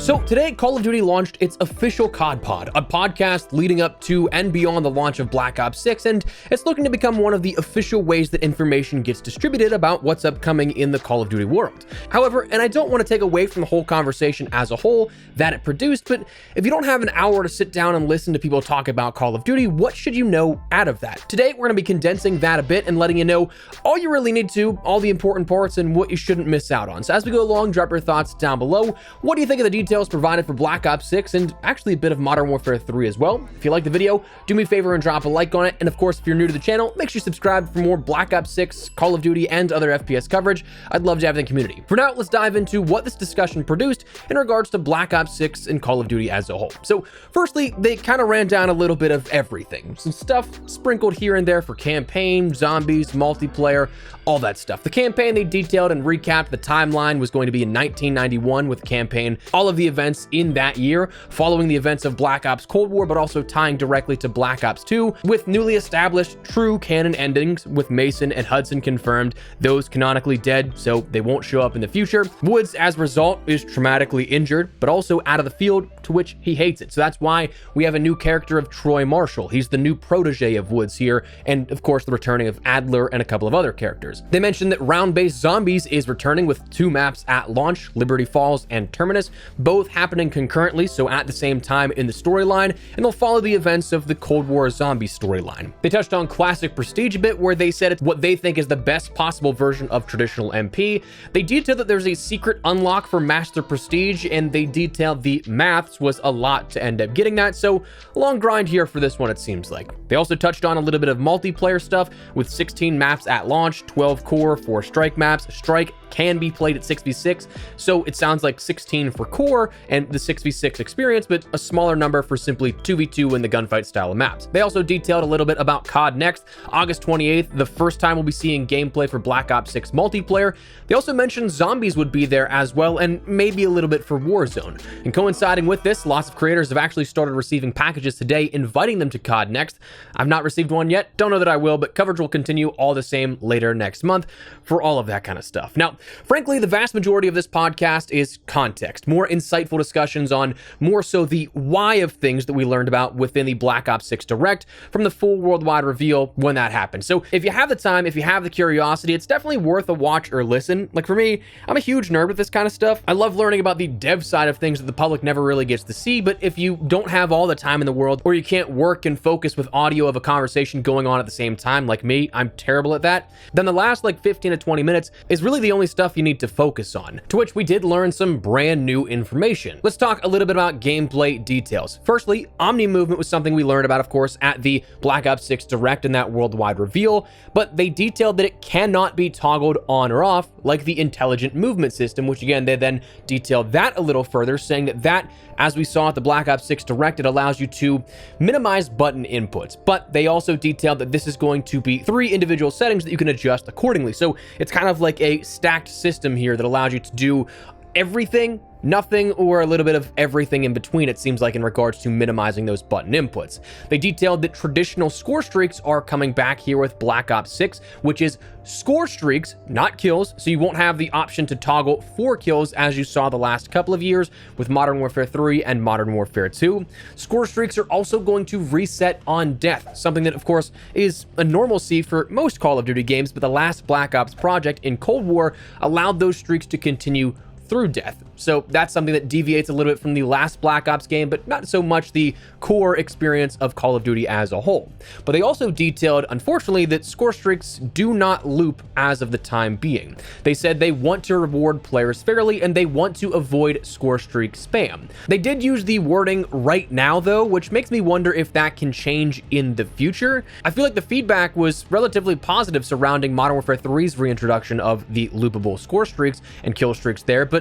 So today, Call of Duty launched its official COD Pod, a podcast leading up to and beyond the launch of Black Ops 6, and it's looking to become one of the official ways that information gets distributed about what's upcoming in the Call of Duty world. However, and I don't want to take away from the whole conversation as a whole that it produced, but if you don't have an hour to sit down and listen to people talk about Call of Duty, what should you know out of that? Today, we're going to be condensing that a bit and letting you know all you really need to, all the important parts, and what you shouldn't miss out on. So as we go along, drop your thoughts down below. What do you think of the details provided for Black Ops 6 and actually a bit of Modern Warfare 3 as well? If you like the video, do me a favor and drop a like on it. And of course, if you're new to the channel, make sure you subscribe for more Black Ops 6, Call of Duty, and other FPS coverage. I'd love to have the community. For now, let's dive into what this discussion produced in regards to Black Ops 6 and Call of Duty as a whole. So firstly, they kind of ran down a little bit of everything. Some stuff sprinkled here and there for campaign, zombies, multiplayer, all that stuff. The campaign they detailed and recapped the timeline was going to be in 1991 with the campaign, all of the events in that year, following the events of Black Ops Cold War, but also tying directly to Black Ops 2, with newly established true canon endings, with Mason and Hudson confirmed, those canonically dead, so they won't show up in the future. Woods, as a result, is traumatically injured, but also out of the field, to which he hates it. So that's why we have a new character of Troy Marshall. He's the new protege of Woods here, and of course the returning of Adler and a couple of other characters. They mentioned that round-based zombies is returning with 2 maps at launch, Liberty Falls and Terminus, both happening concurrently, so at the same time in the storyline, and they'll follow the events of the Cold War zombie storyline. They touched on Classic Prestige a bit, where they said it's what they think is the best possible version of traditional MP. They detailed that there's a secret unlock for Master Prestige, and they detailed the maths was a lot to end up getting that, so long grind here for this one, it seems like. They also touched on a little bit of multiplayer stuff with 16 maps at launch, 12 core, 4 strike maps. Strike can be played at 6v6, so it sounds like 16 for core and the 6v6 experience, but a smaller number for simply 2v2 in the gunfight style of maps. They also detailed a little bit about COD Next, August 28th, the first time we'll be seeing gameplay for Black Ops 6 multiplayer. They also mentioned zombies would be there as well, and maybe a little bit for Warzone. And coinciding with this, lots of creators have actually started receiving packages today inviting them to COD Next. I've not received one yet, don't know that I will, but coverage will continue all the same later next month for all of that kind of stuff. Now, frankly, the vast majority of this podcast is context, more insightful discussions on more so the why of things that we learned about within the Black Ops 6 Direct from the full worldwide reveal when that happened. So if you have the time, if you have the curiosity, it's definitely worth a watch or listen. Like for me, I'm a huge nerd with this kind of stuff. I love learning about the dev side of things that the public never really gets to see, but if you don't have all the time in the world, or you can't work and focus with audio of a conversation going on at the same time, like me, I'm terrible at that, then the last like 15 to 20 minutes is really the only stuff you need to focus on, to which we did learn some brand new information. Let's talk a little bit about gameplay details. Firstly, Omni movement was something we learned about, of course, at the Black Ops 6 Direct and that worldwide reveal, but they detailed that it cannot be toggled on or off like the intelligent movement system, which again, they then detailed that a little further, saying that, as we saw at the Black Ops 6 Direct, it allows you to minimize button inputs, but they also detailed that this is going to be 3 individual settings that you can adjust accordingly. So it's kind of like a stacked system here that allows you to do everything, nothing, or a little bit of everything in between, it seems like, in regards to minimizing those button inputs. They detailed that traditional score streaks are coming back here with Black Ops 6, which is score streaks, not kills, so you won't have the option to toggle 4 kills as you saw the last couple of years with Modern Warfare 3 and Modern Warfare 2. Score streaks are also going to reset on death, something that, of course, is a normalcy for most Call of Duty games, but the last Black Ops project in Cold War allowed those streaks to continue through death. So that's something that deviates a little bit from the last Black Ops game, but not so much the core experience of Call of Duty as a whole. But they also detailed, unfortunately, that score streaks do not loop as of the time being. They said they want to reward players fairly and they want to avoid score streak spam. They did use the wording right now though, which makes me wonder if that can change in the future. I feel like the feedback was relatively positive surrounding Modern Warfare 3's reintroduction of the loopable score streaks and kill streaks there, but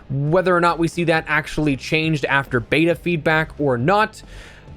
whether or not we see that actually changed after beta feedback or not,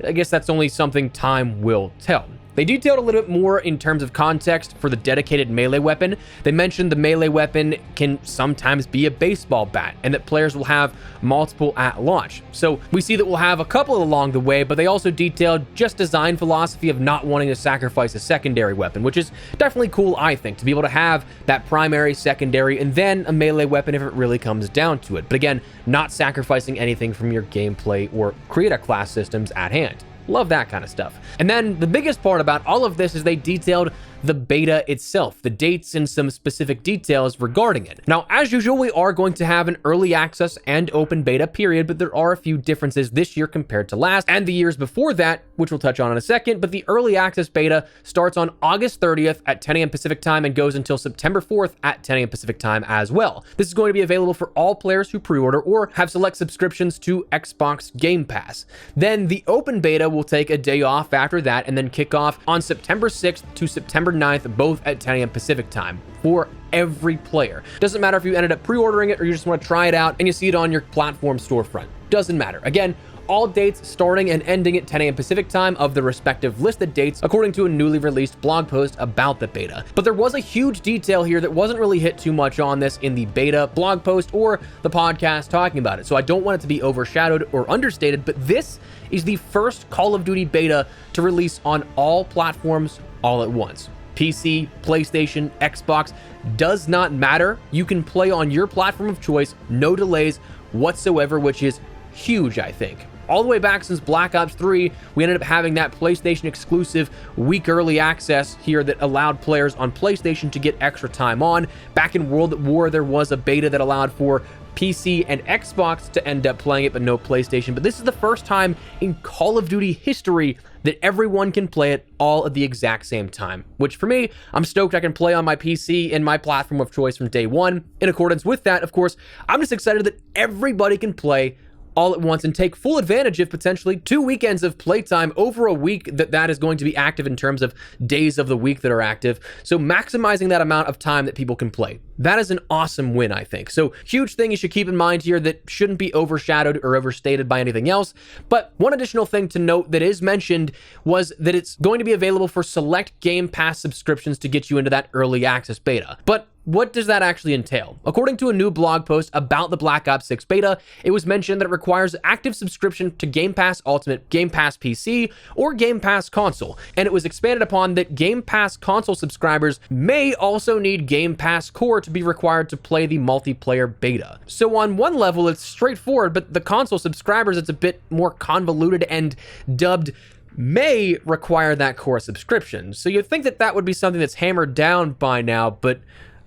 I guess that's only something time will tell. They detailed a little bit more in terms of context for the dedicated melee weapon. They mentioned the melee weapon can sometimes be a baseball bat and that players will have multiple at launch. So we see that we'll have a couple along the way, but they also detailed just design philosophy of not wanting to sacrifice a secondary weapon, which is definitely cool, I think, to be able to have that primary, secondary, and then a melee weapon if it really comes down to it. But again, not sacrificing anything from your gameplay or create a class systems at hand. Love that kind of stuff. And then the biggest part about all of this is they detailed the beta itself, the dates and some specific details regarding it. Now, as usual, we are going to have an early access and open beta period, but there are a few differences this year compared to last and the years before that, which we'll touch on in a second. But the early access beta starts on August 30th at 10 a.m. Pacific time and goes until September 4th at 10 a.m. Pacific time as well. This is going to be available for all players who pre-order or have select subscriptions to Xbox Game Pass. Then the open beta will take a day off after that and then kick off on September 6th to September 9th, both at 10 a.m. Pacific time for every player. Doesn't matter if you ended up pre-ordering it or you just want to try it out and you see it on your platform storefront. Doesn't matter. Again, all dates starting and ending at 10 a.m. Pacific time of the respective listed dates, according to a newly released blog post about the beta. But there was a huge detail here that wasn't really hit too much on this in the beta blog post or the podcast talking about it. So I don't want it to be overshadowed or understated, but this is the first Call of Duty beta to release on all platforms all at once. PC, PlayStation, Xbox, does not matter. You can play on your platform of choice, no delays whatsoever, which is huge, I think. All the way back since Black Ops 3, we ended up having that PlayStation exclusive week early access here that allowed players on PlayStation to get extra time on. Back in World at War, there was a beta that allowed for PC and Xbox to end up playing it, but no PlayStation. But this is the first time in Call of Duty history that everyone can play it all at the exact same time, which for me, I'm stoked I can play on my PC and my platform of choice from day one. In accordance with that, of course, I'm just excited that everybody can play all at once and take full advantage of potentially 2 weekends of playtime over a week that is going to be active in terms of days of the week that are active. So maximizing that amount of time that people can play. That is an awesome win, I think. So huge thing you should keep in mind here that shouldn't be overshadowed or overstated by anything else. But one additional thing to note that is mentioned was that it's going to be available for select Game Pass subscriptions to get you into that early access beta. But what does that actually entail? According to a new blog post about the Black Ops 6 beta, it was mentioned that it requires active subscription to Game Pass Ultimate, Game Pass PC, or Game Pass Console. And it was expanded upon that Game Pass Console subscribers may also need Game Pass Core to be required to play the multiplayer beta. So on one level, it's straightforward, but the console subscribers, it's a bit more convoluted and dubbed may require that core subscription. So you'd think that that would be something that's hammered down by now, but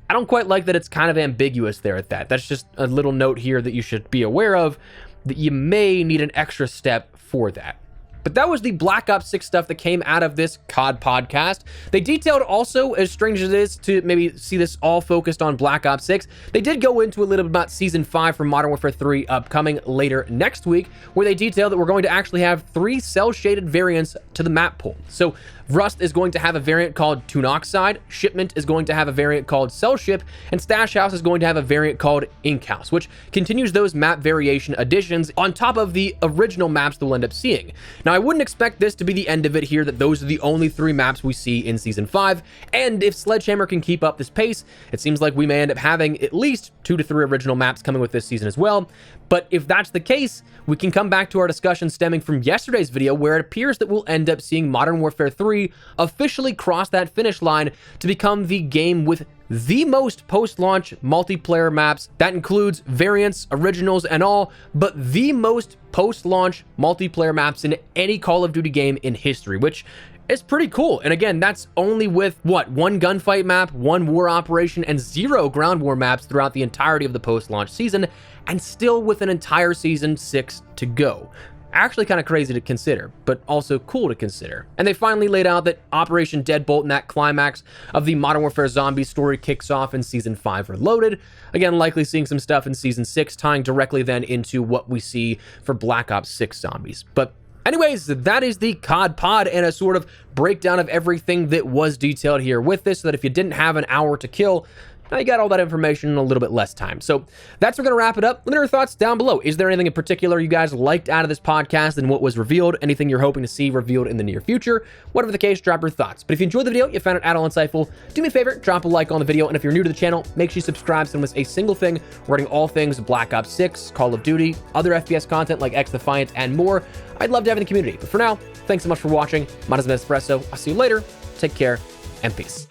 I don't quite like that it's kind of ambiguous there at that. That's just a little note here that you should be aware of, that you may need an extra step for that. But that was the Black Ops 6 stuff that came out of this COD podcast. They detailed also, as strange as it is to maybe see this all focused on Black Ops 6, they did go into a little bit about Season 5 for Modern Warfare 3 upcoming later next week, where they detailed that we're going to actually have 3 cell-shaded variants to the map pool. So Rust is going to have a variant called Tune Oxide, Shipment is going to have a variant called Cell Ship, and Stash House is going to have a variant called Ink House, which continues those map variation additions on top of the original maps that we'll end up seeing. Now, I wouldn't expect this to be the end of it here, that those are the only 3 maps we see in Season 5, and if Sledgehammer can keep up this pace, it seems like we may end up having at least 2 to 3 original maps coming with this season as well. But if that's the case, we can come back to our discussion stemming from yesterday's video, where it appears that we'll end up seeing Modern Warfare 3 officially cross that finish line to become the game with the most post-launch multiplayer maps. That includes variants, originals, and all, but the most post-launch multiplayer maps in any Call of Duty game in history, which is pretty cool. And again, that's only with, what, 1 gunfight map, 1 war operation, and 0 ground war maps throughout the entirety of the post-launch season, and still with an entire Season 6 to go. Actually kind of crazy to consider, but also cool to consider. And they finally laid out that Operation Deadbolt and that climax of the Modern Warfare Zombies story kicks off in Season 5 Reloaded. Again, likely seeing some stuff in Season 6 tying directly then into what we see for Black Ops 6 Zombies. But anyways, that is the COD pod and a sort of breakdown of everything that was detailed here with this, so that if you didn't have an hour to kill, now you got all that information in a little bit less time. So that's going to wrap it up. Let me know your thoughts down below. Is there anything in particular you guys liked out of this podcast and what was revealed? Anything you're hoping to see revealed in the near future? Whatever the case, drop your thoughts. But if you enjoyed the video, you found it at all insightful, do me a favor, drop a like on the video. And if you're new to the channel, make sure you subscribe so you don't miss a single thing regarding all things Black Ops 6, Call of Duty, other FPS content like X Defiant, and more. I'd love to have in the community. But for now, thanks so much for watching. My name is Espresso. I'll see you later. Take care and peace.